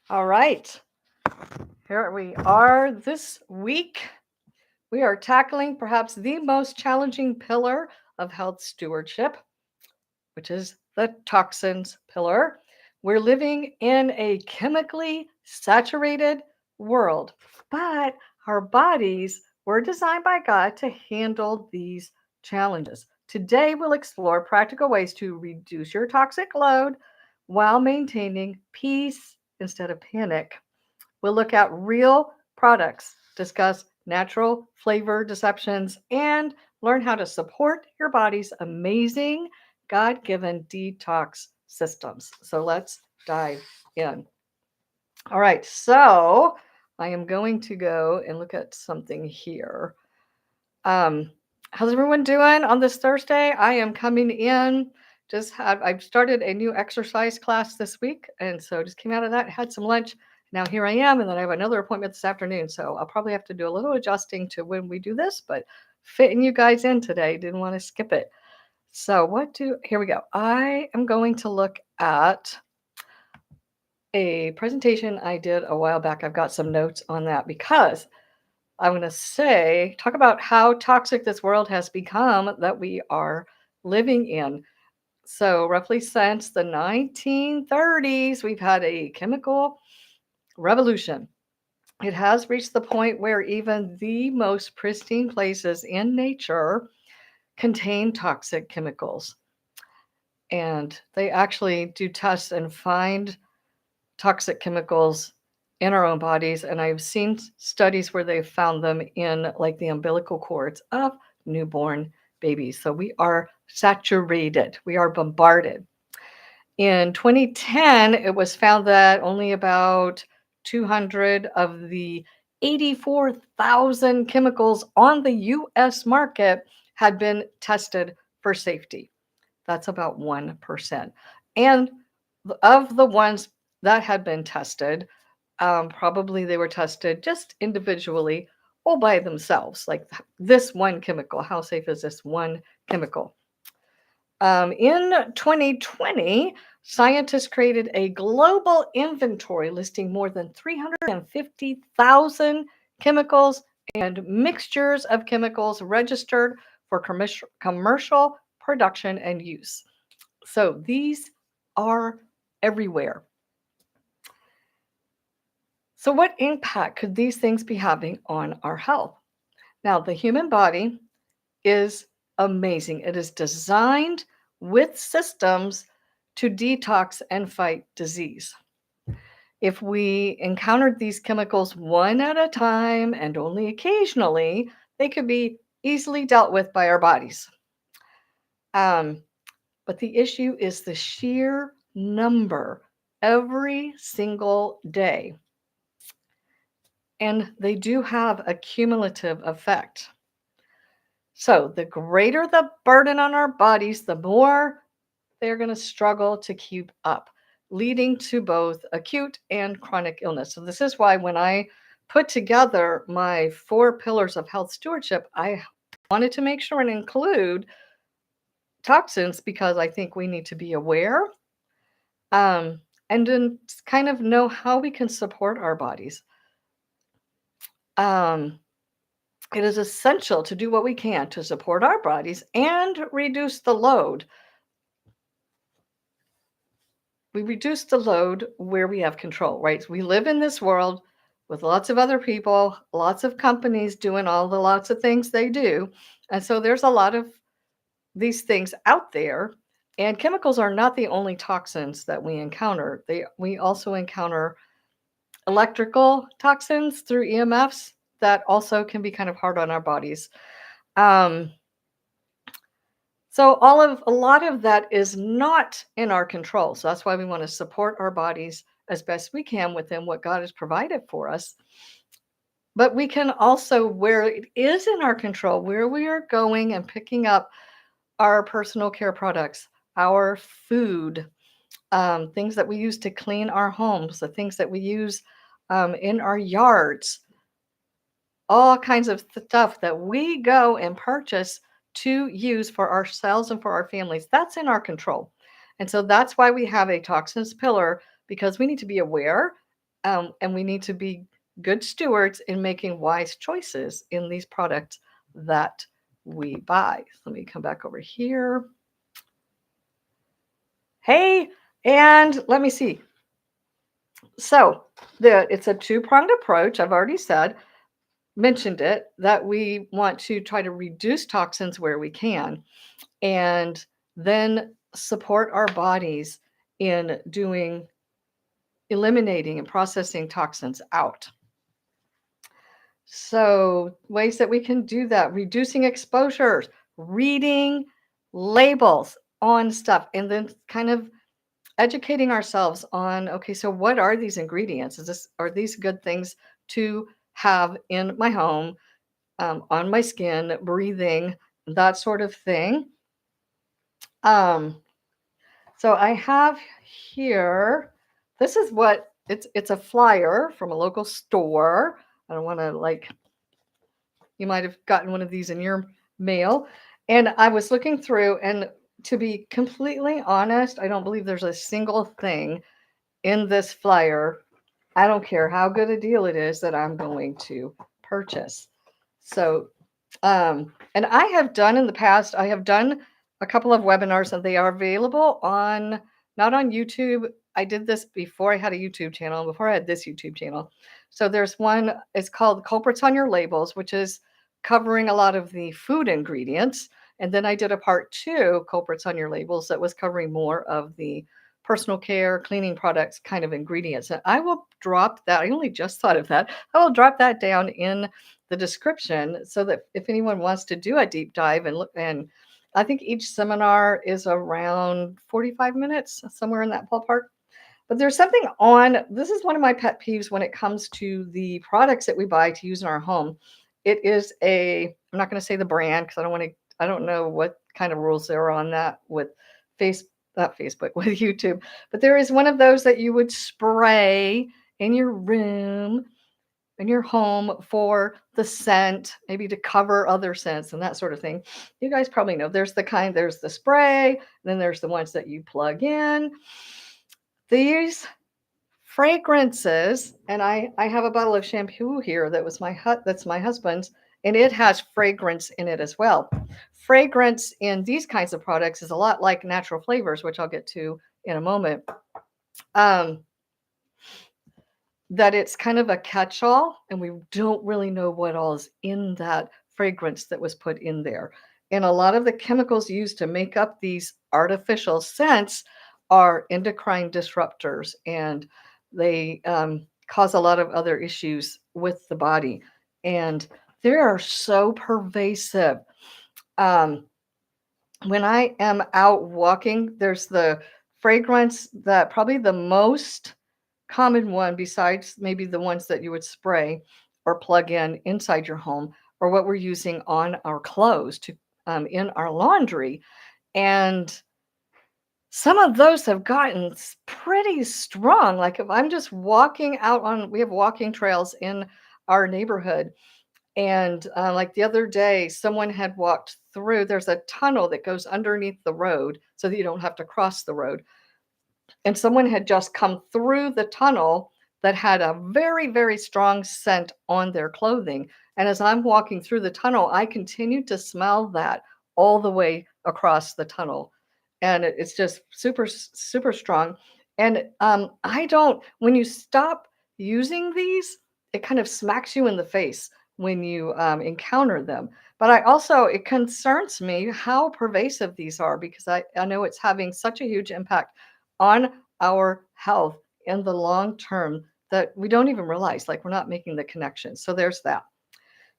All right, here we are this week. We are tackling perhaps the most challenging pillar of health stewardship, which is the toxins pillar. We're living in a chemically saturated world, but our bodies were designed by God to handle these challenges. Today, we'll explore practical ways to reduce your toxic load while maintaining peace instead of panic. We'll look at real products, discuss natural flavor deceptions, and learn how to support your body's amazing God given detox systems. So let's dive in. All right, so I am going to go and look at something here. Um, how's everyone doing on this Thursday? I am coming in. I've started a new exercise class this week, and so just came out of that, had some lunch. Now here I am, and then I have another appointment this afternoon. So I'll probably have to do a little adjusting to when we do this, but fitting you guys in today. Didn't want to skip it. So here we go. I am going to look at a presentation I did a while back. I've got some notes on that because I'm going to talk about how toxic this world has become that we are living in. So, roughly since the 1930s, we've had a chemical revolution. It has reached the point where even the most pristine places in nature contain toxic chemicals. And they actually do tests and find toxic chemicals in our own bodies. And I've seen studies where they've found them in like the umbilical cords of newborn babies. So we are saturated, we are bombarded. In 2010, it was found that only about 200 of the 84,000 chemicals on the US market had been tested for safety. That's about 1%. And of the ones that had been tested, probably they were tested just individually all by themselves. Like this one chemical, how safe is this one chemical? In 2020, scientists created a global inventory listing more than 350,000 chemicals and mixtures of chemicals registered for commercial production and use. So these are everywhere. So, what impact could these things be having on our health? Now, the human body is amazing. It is designed with systems to detox and fight disease. If we encountered these chemicals one at a time and only occasionally, they could be easily dealt with by our bodies. But the issue is the sheer number every single day. And they do have a cumulative effect. So, the greater the burden on our bodies, the more they're going to struggle to keep up, leading to both acute and chronic illness. So, this is why when I put together my 4 pillars of health stewardship, I wanted to make sure and include toxins because I think we need to be aware and then kind of know how we can support our bodies. It is essential to do what we can to support our bodies and reduce the load. We reduce the load where we have control, right? We live in this world with lots of other people, lots of companies doing all the lots of things they do. And so there's a lot of these things out there. And chemicals are not the only toxins that we encounter. We also encounter electrical toxins through EMFs that also can be kind of hard on our bodies. So a lot of that is not in our control. So that's why we want to support our bodies as best we can within what God has provided for us. But we can also, where it is in our control, where we are going and picking up our personal care products, our food, things that we use to clean our homes, the things that we use in our yards, all kinds of stuff that we go and purchase to use for ourselves and for our families. That's in our control. And so that's why we have a toxins pillar, because we need to be aware And we need to be good stewards in making wise choices in these products that we buy. Let me come back over here. Hey, and let me see. So it's a two-pronged approach. I've already mentioned it, that we want to try to reduce toxins where we can, and then support our bodies in eliminating and processing toxins out. So ways that we can do that: reducing exposures, reading labels on stuff, and then kind of educating ourselves on, okay, so what are these ingredients? Are these good things to have in my home, on my skin, breathing, that sort of thing. So I have here, this is what it's a flyer from a local store. I don't want to, you might have gotten one of these in your mail. And I was looking through, and to be completely honest, I don't believe there's a single thing in this flyer, I don't care how good a deal it is, that I'm going to purchase. So, and I have done in the past, I have done a couple of webinars, and they are available not on YouTube. I did this before I had a YouTube channel, before I had this YouTube channel. So there's one, it's called Culprits on Your Labels, which is covering a lot of the food ingredients. And then I did a part 2, Culprits on Your Labels, that was covering more of the personal care, cleaning products kind of ingredients. And I will drop that. I only just thought of that. I will drop that down in the description, so that if anyone wants to do a deep dive and look, and I think each seminar is around 45 minutes, somewhere in that ballpark. But there's something this is one of my pet peeves when it comes to the products that we buy to use in our home. It is I'm not going to say the brand, because I don't know what kind of rules there are on that with not Facebook, with YouTube. But there is one of those that you would spray in your room, in your home, for the scent, maybe to cover other scents and that sort of thing. You guys probably know there's the spray, and then there's the ones that you plug in. These fragrances, and I have a bottle of shampoo here that's my husband's, and it has fragrance in it as well. Fragrance in these kinds of products is a lot like natural flavors, which I'll get to in a moment. That it's kind of a catch-all, and we don't really know what all is in that fragrance that was put in there. And a lot of the chemicals used to make up these artificial scents are endocrine disruptors, and they cause a lot of other issues with the body. And they are so pervasive. When I am out walking, there's the fragrance that probably the most common one, besides maybe the ones that you would spray or plug in inside your home, or what we're using on our clothes in our laundry. And some of those have gotten pretty strong. Like if I'm just walking out we have walking trails in our neighborhood. And like the other day, someone had walked through, there's a tunnel that goes underneath the road so that you don't have to cross the road. And someone had just come through the tunnel that had a very, very strong scent on their clothing. And as I'm walking through the tunnel, I continued to smell that all the way across the tunnel. And it's just super, super strong. And when you stop using these, it kind of smacks you in the face when you encounter them. But it concerns me how pervasive these are, because I know it's having such a huge impact on our health in the long term that we don't even realize, like we're not making the connection. So there's that.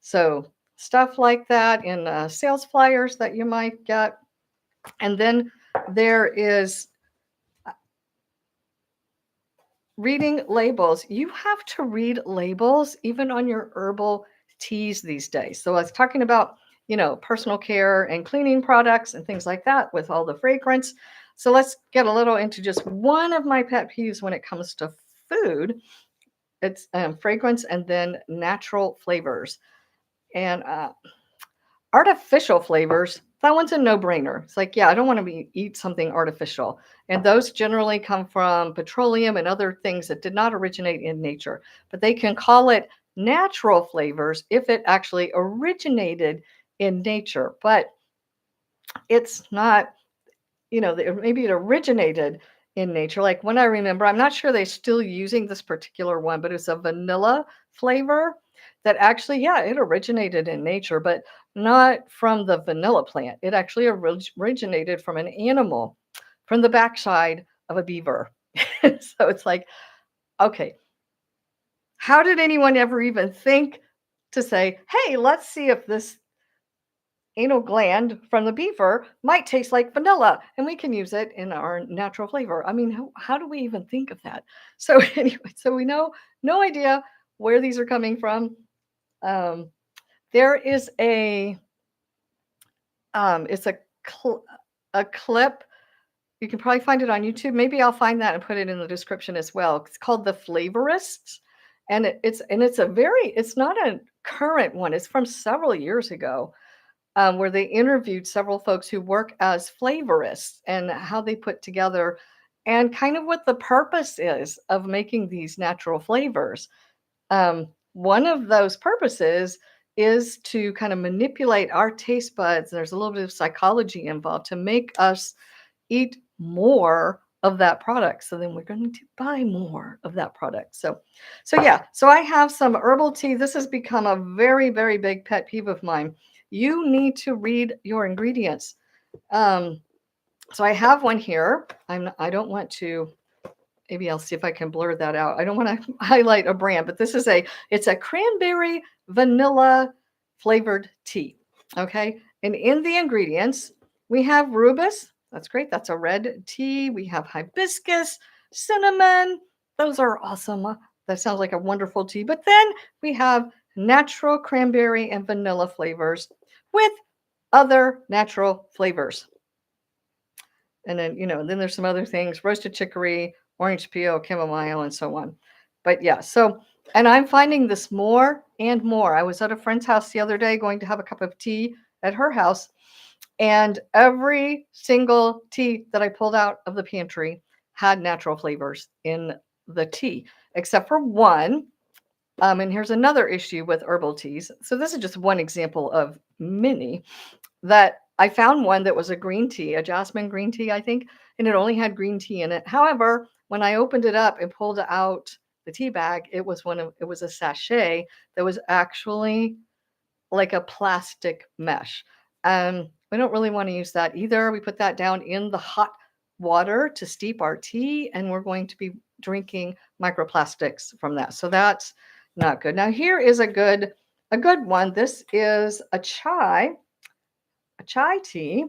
So stuff like that in sales flyers that you might get. And then there is reading labels. You have to read labels even on your herbal teas these days. So I was talking about, personal care and cleaning products and things like that with all the fragrance. So let's get a little into just one of my pet peeves when it comes to food. It's fragrance and then natural flavors. And artificial flavors that one's a no-brainer. It's like, yeah, I don't want to eat something artificial. And those generally come from petroleum and other things that did not originate in nature. But they can call it natural flavors if it actually originated in nature. But it's not, maybe it originated in nature. Like when I remember, I'm not sure they're still using this particular one, but it's a vanilla flavor that actually, yeah, it originated in nature, but not from the vanilla plant. It actually originated from an animal, from the backside of a beaver. So it's like, okay, how did anyone ever even think to say, hey, let's see if this anal gland from the beaver might taste like vanilla and we can use it in our natural flavor. I mean, how do we even think of that? So anyway, so we know no idea where these are coming from. There is it's a clip. You can probably find it on YouTube. Maybe I'll find that and put it in the description as well. It's called The Flavorists. And it's not a current one. It's from several years ago. Where they interviewed several folks who work as flavorists and how they put together and kind of what the purpose is of making these natural flavors. One of those purposes is to kind of manipulate our taste buds. There's a little bit of psychology involved to make us eat more of that product. So then we're going to buy more of that product. So yeah, so I have some herbal tea. This has become a very, very big pet peeve of mine. You need to read your ingredients. So I have one here. I don't want to, maybe I'll see if I can blur that out. I don't want to highlight a brand, but it's a cranberry vanilla flavored tea. Okay. And in the ingredients, we have rubus. That's great. That's a red tea. We have hibiscus, cinnamon. Those are awesome. That sounds like a wonderful tea. But then we have natural cranberry and vanilla flavors with other natural flavors. And then, then there's some other things, roasted chicory, orange peel, chamomile, and so on. But yeah, and I'm finding this more and more. I was at a friend's house the other day going to have a cup of tea at her house. And every single tea that I pulled out of the pantry had natural flavors in the tea, except for one. And here's another issue with herbal teas. So this is just one example of many that I found one that was a green tea, a jasmine green tea, I think, and it only had green tea in it. However, when I opened it up and pulled out the tea bag, it was a sachet that was actually like a plastic mesh. We don't really want to use that either. We put that down in the hot water to steep our tea, and we're going to be drinking microplastics from that. So that's not good. Now here is a good one. This is a chai tea,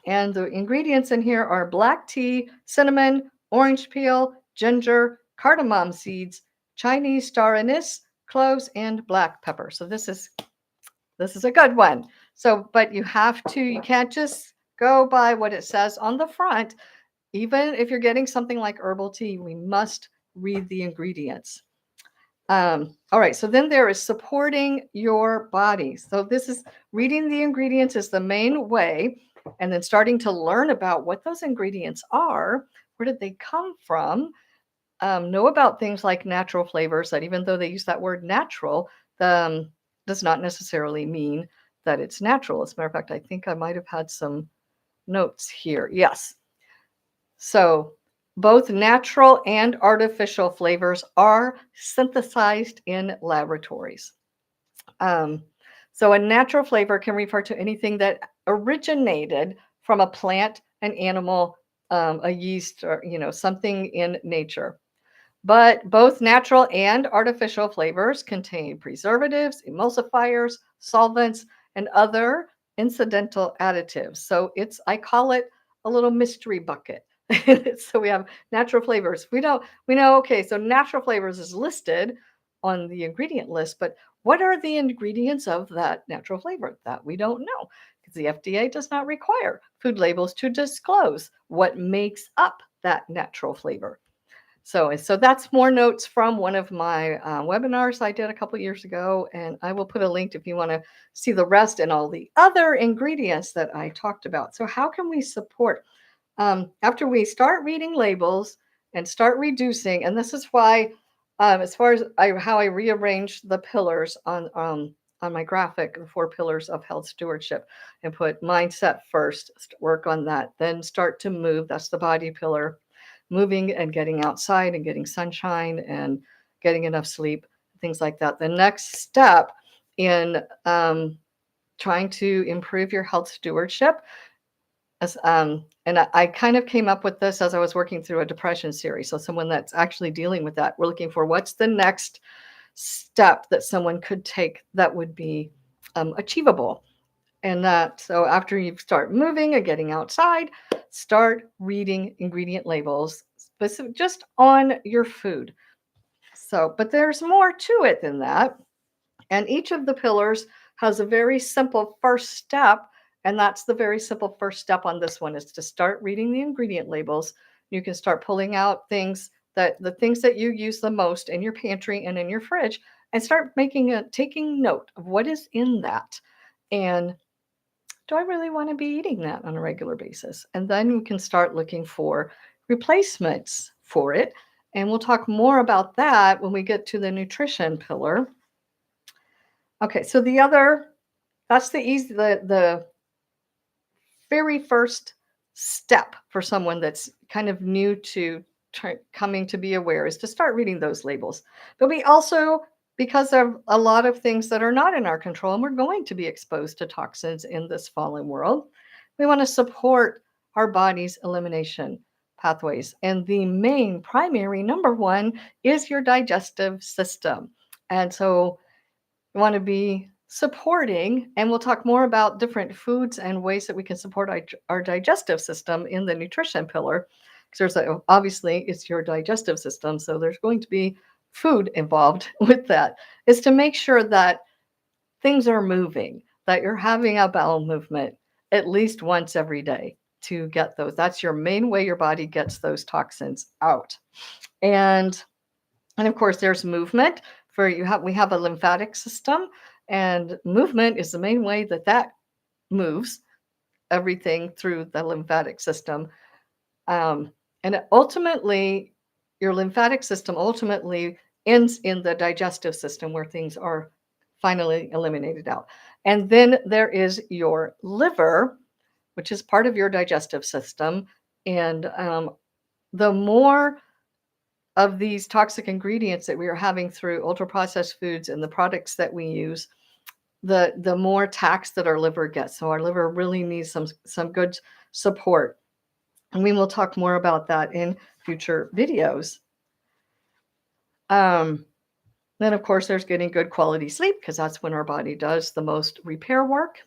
and the ingredients in here are black tea, cinnamon, orange peel, ginger, cardamom seeds, Chinese star anise, cloves, and black pepper. So this is a good one. So, but you can't just go by what it says on the front. Even if you're getting something like herbal tea, we must read the ingredients. All right, so then there is supporting your body. So this is reading the ingredients is the main way, and then starting to learn about what those ingredients are, where did they come from, know about things like natural flavors, that even though they use that word natural, does not necessarily mean that it's natural. As a matter of fact, I think I might have had some notes here. Yes. So both natural and artificial flavors are synthesized in laboratories. So a natural flavor can refer to anything that originated from a plant, an animal, a yeast, or something in nature. But both natural and artificial flavors contain preservatives, emulsifiers, solvents, and other incidental additives. So I call it a little mystery bucket. So we have natural flavors. We know, okay, so natural flavors is listed on the ingredient list, but what are the ingredients of that natural flavor? That we don't know, because the FDA does not require food labels to disclose what makes up that natural flavor. So that's more notes from one of my webinars I did a couple years ago, and I will put a link if you want to see the rest and all the other ingredients that I talked about. So how can we support after we start reading labels and start reducing? And this is why, as far as how I rearrange the pillars on my graphic, the 4 pillars of health stewardship, and put mindset first, work on that, then start to move. That's the body pillar, moving and getting outside and getting sunshine and getting enough sleep, things like that. The next step in trying to improve your health stewardship and I kind of came up with this as I was working through a depression series. So someone that's actually dealing with that, we're looking for what's the next step that someone could take that would be achievable. And so after you start moving and getting outside, start reading ingredient labels specific just on your food. So, but there's more to it than that. And each of the pillars has a very simple first step. And that's the very simple first step on this one, is to start reading the ingredient labels. You can start pulling out the things that you use the most in your pantry and in your fridge, and start taking note of what is in that. And do I really want to be eating that on a regular basis? And then we can start looking for replacements for it. And we'll talk more about that when we get to the nutrition pillar. Okay, so that's the very first step for someone that's kind of new to coming to be aware, is to start reading those labels. But we also, because of a lot of things that are not in our control, and we're going to be exposed to toxins in this fallen world, we want to support our body's elimination pathways. And the main primary number one is your digestive system. And so we want to be supporting, and we'll talk more about different foods and ways that we can support our digestive system in the nutrition pillar. Because obviously it's your digestive system, so there's going to be food involved with that. Is to make sure that things are moving, that you're having a bowel movement at least once every day to get those. That's your main way your body gets those toxins out. And of course, there's movement. We have a lymphatic system, and movement is the main way that moves everything through the lymphatic system. And ultimately, your lymphatic system ultimately ends in the digestive system, where things are finally eliminated out. And then there is your liver, which is part of your digestive system. And the more of these toxic ingredients that we are having through ultra-processed foods and the products that we use, the more tax that our liver gets. So our liver really needs some good support. And we will talk more about that in future videos. Then, of course, there's getting good quality sleep, because that's when our body does the most repair work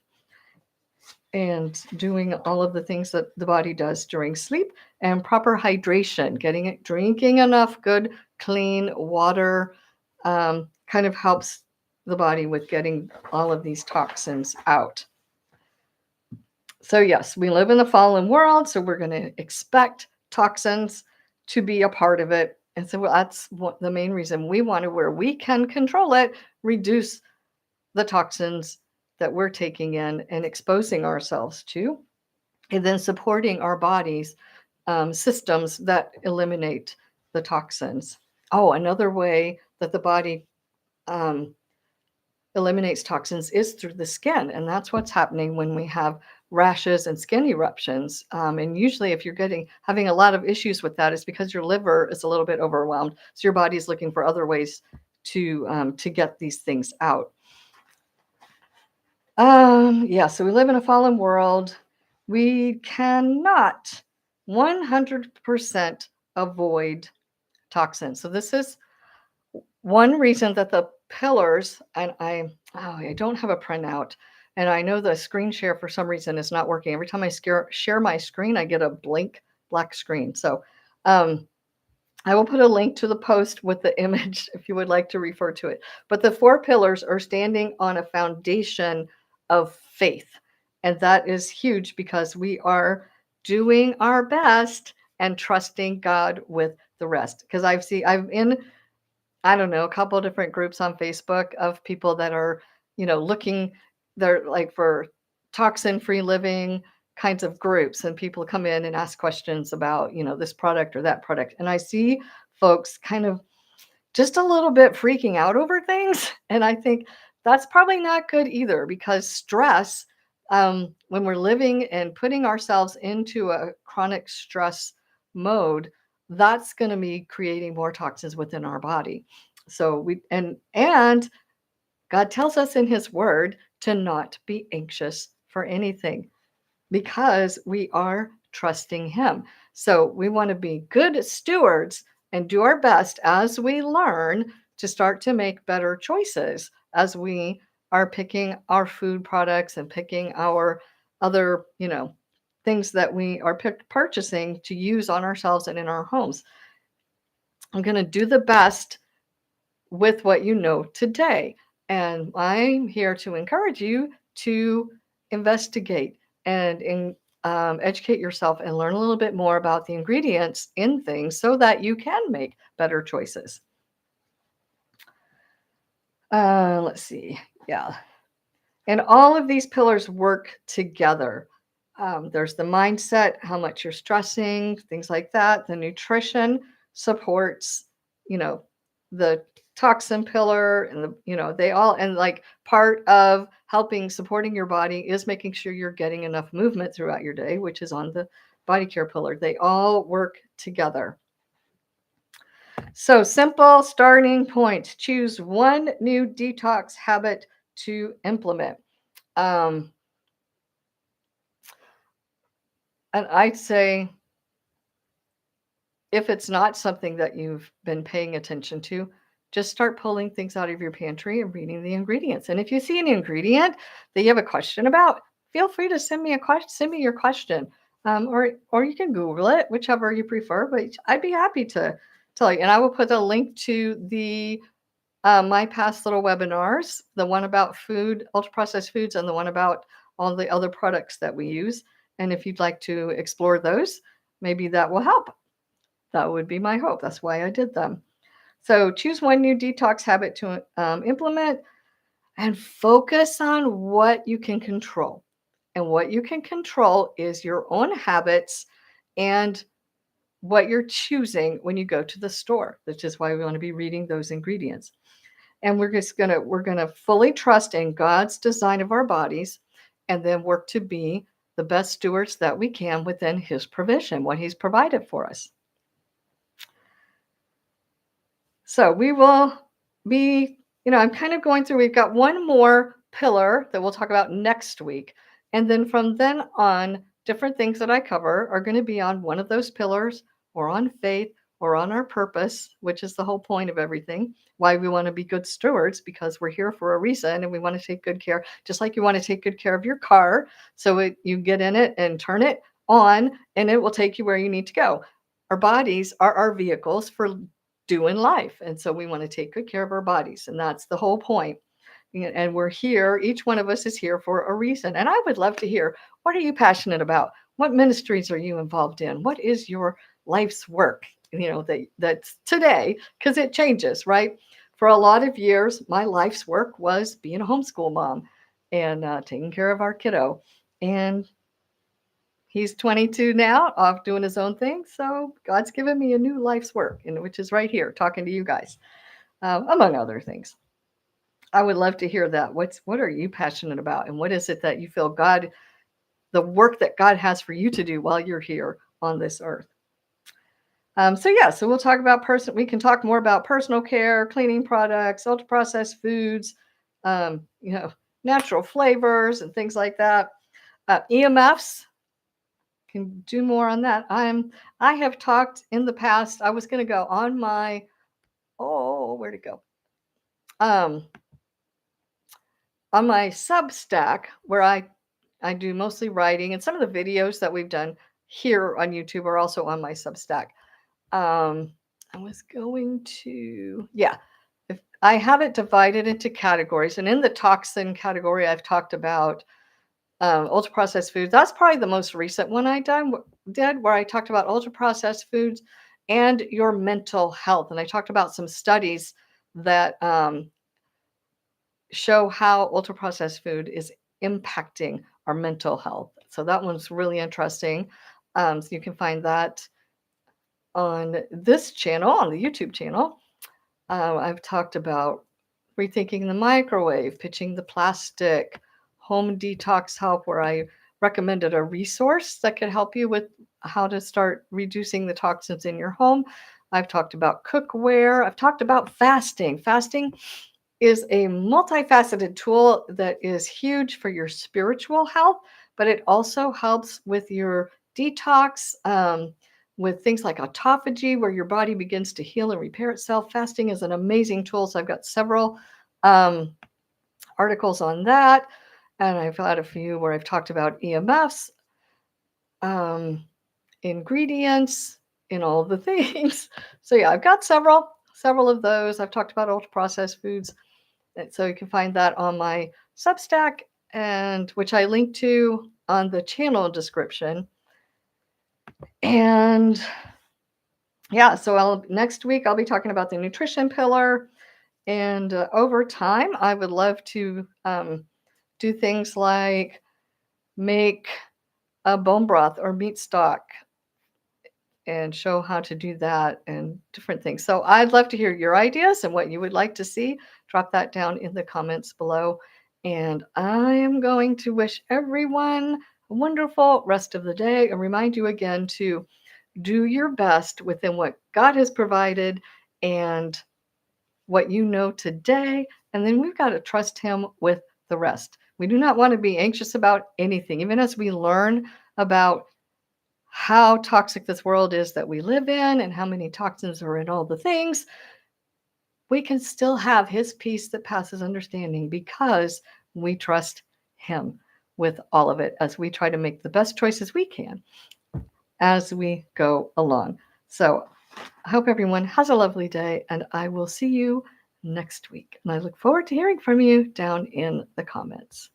and doing all of the things that the body does during sleep. And proper hydration, drinking enough good, clean water kind of helps the body with getting all of these toxins out. So yes, we live in the fallen world, so we're going to expect toxins to be a part of it. And so that's the main reason we want to, where we can control it, reduce the toxins that we're taking in and exposing ourselves to, and then supporting our body's systems that eliminate the toxins. Oh, another way that the body eliminates toxins is through the skin. And that's what's happening when we have rashes and skin eruptions. And usually if you're having a lot of issues with that, it's because your liver is a little bit overwhelmed. So your body is looking for other ways to get these things out. So we live in a fallen world. We cannot 100% avoid toxins. So this is one reason that the pillars, and I don't have a printout, and I know the screen share for some reason is not working. Every time I share my screen, I get a blank black screen. So I will put a link to the post with the image if you would like to refer to it. But the 4 pillars are standing on a foundation of faith. And that is huge, because we are doing our best and trusting God with the rest. Because I'm in, I don't know, a couple of different groups on Facebook of people that are, looking, they're like for toxin-free living kinds of groups, and people come in and ask questions about, this product or that product. And I see folks kind of just a little bit freaking out over things. And I think that's probably not good either, because stress, when we're living and putting ourselves into a chronic stress mode, that's going to be creating more toxins within our body. So and God tells us in his word to not be anxious for anything, because we are trusting him. So we want to be good stewards and do our best as we learn to start to make better choices as we are picking our food products and picking our other, things that we are purchasing to use on ourselves and in our homes. I'm going to do the best with what you know today. And I'm here to encourage you to investigate and educate yourself and learn a little bit more about the ingredients in things so that you can make better choices. Let's see. Yeah. And all of these pillars work together. There's the mindset, how much you're stressing, things like that. The nutrition supports, the toxin pillar, and they all, and like part of helping supporting your body is making sure you're getting enough movement throughout your day, which is on the body care pillar. They all work together. So simple starting point: choose one new detox habit to implement. And I'd say, if it's not something that you've been paying attention to, just start pulling things out of your pantry and reading the ingredients. And if you see an ingredient that you have a question about, feel free to send me your question, or you can Google it, whichever you prefer. But I'd be happy to tell you. And I will put a link to the my past little webinars, the one about food, ultra processed foods, and the one about all the other products that we use. And if you'd like to explore those, maybe that will help. That would be my hope. That's why I did them. So choose one new detox habit to implement, and focus on what you can control. And what you can control is your own habits and what you're choosing when you go to the store, which is why we want to be reading those ingredients. And we're going to fully trust in God's design of our bodies, and then work to be the best stewards that we can within his provision, what he's provided for us. So we will be, I'm kind of going through, we've got one more pillar that we'll talk about next week. And then from then on, different things that I cover are going to be on one of those pillars, or on faith, or on our purpose, which is the whole point of everything. Why we want to be good stewards, because we're here for a reason, and we want to take good care, just like you want to take good care of your car. So you get in it and turn it on, and it will take you where you need to go. Our bodies are our vehicles for doing life. And so we want to take good care of our bodies. And that's the whole point. And we're here, each one of us is here for a reason. And I would love to hear, what are you passionate about? What ministries are you involved in? What is your life's work? That's today, because it changes, right? For a lot of years, my life's work was being a homeschool mom and taking care of our kiddo. And he's 22 now, off doing his own thing. So God's given me a new life's work, and which is right here, talking to you guys, among other things. I would love to hear that. What are you passionate about? And what is it that you feel the work that God has for you to do while you're here on this earth? So we'll talk about we can talk more about personal care, cleaning products, ultra processed foods, natural flavors and things like that. EMFs, can do more on that. I have talked in the past. I was going to go on my, where'd it go? On my Substack, where I do mostly writing, and some of the videos that we've done here on YouTube are also on my Substack. I was going to, if I have it divided into categories, and in the toxin category, I've talked about ultra processed foods. That's probably the most recent one did, where I talked about ultra processed foods and your mental health. And I talked about some studies that show how ultra processed food is impacting our mental health. So that one's really interesting. So you can find that on this channel, on the YouTube channel. I've talked about rethinking the microwave, pitching the plastic, home detox help, where I recommended a resource that could help you with how to start reducing the toxins in your home. I've talked about cookware. I've talked about fasting. Fasting is a multifaceted tool that is huge for your spiritual health, but it also helps with your detox, with things like autophagy, where your body begins to heal and repair itself. Fasting is an amazing tool. So I've got several articles on that. And I've had a few where I've talked about EMFs, ingredients, in all the things. So yeah, I've got several of those. I've talked about ultra processed foods. So you can find that on my Substack, and which I link to on the channel description. And yeah, so next week I'll be talking about the nutrition pillar. And over time, I would love to do things like make a bone broth or meat stock and show how to do that and different things. So I'd love to hear your ideas and what you would like to see. Drop that down in the comments below. And I am going to wish everyone a wonderful rest of the day and remind you again to do your best within what God has provided and what you know today. And then we've got to trust Him with the rest. We do not want to be anxious about anything, even as we learn about how toxic this world is that we live in and how many toxins are in all the things. We can still have His peace that passes understanding because we trust Him with all of it as we try to make the best choices we can as we go along. So I hope everyone has a lovely day, and I will see you next week. And I look forward to hearing from you down in the comments.